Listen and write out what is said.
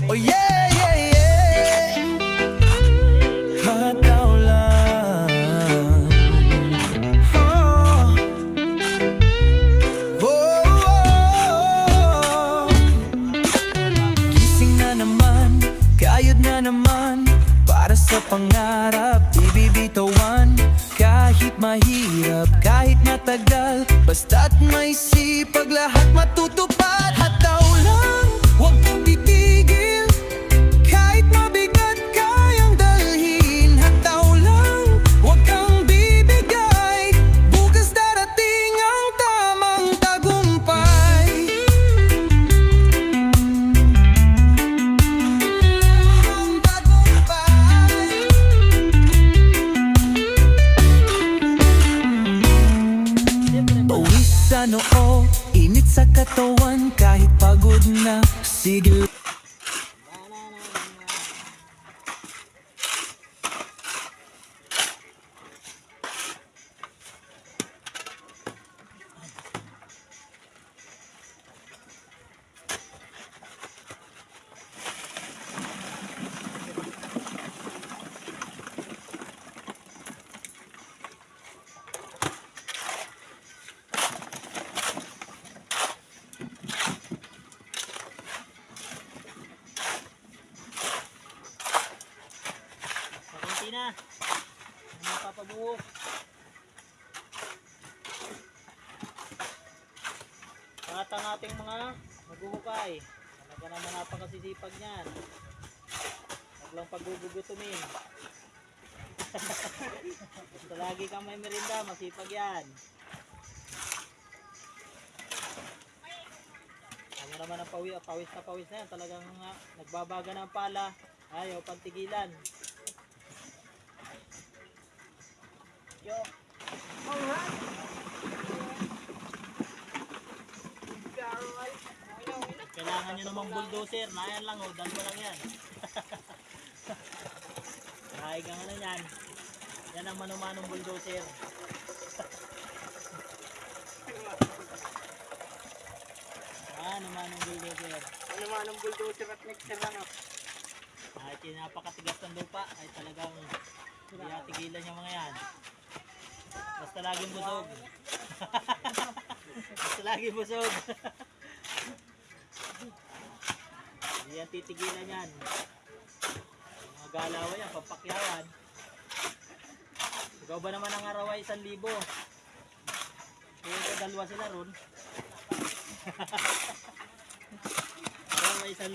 Oh yeah, yeah, yeah. Hataw lang. Oh. Oh, oh. Gising na naman, kayod na naman. Para sa pangarap, ibibitawan. Kahit mahirap, kahit matagal, basta't may sipag, lahat matutupad. Hataw lang, huwag kang titigil. Kahit mabigat, kayang dalhin. Hataw lang, huwag kang bibigay. Bukas darating ang tamang tagumpay. Ang tagumpay. Pawis sa noo, init sa katawan, kahit pagod na, sige. Kunti na. Hindi papabuo. Lahat ang ating mga maghuhukay. Talaga naman napakasisipag niyan. Huwag lang paggugugutumin. Basta lagi kang may merinda, masipag yan. Ano naman ang pawis na pawis na yan. Talagang nagbabaga ng pala. Ayaw pantigilan. Yo. Kailangan nyo namang bulldozer. Nayan lang o, dal mo lang yan. Kahit ang ano yan. Yan ang manumanong bulldozer. Manumanong bulldozer. Manumanong bulldozer at mixer lang ako. Kahit yung napakatigas ng lupa, ay talagang tigilan yung mga yan. Basta laging busog. Basta laging busog. Hindi yan titigilan yan. Mga galaw yan, pampakyawan. Ikaw ba naman ang araway 1,000? Kaya dalawa sila ron. Araway 1,000.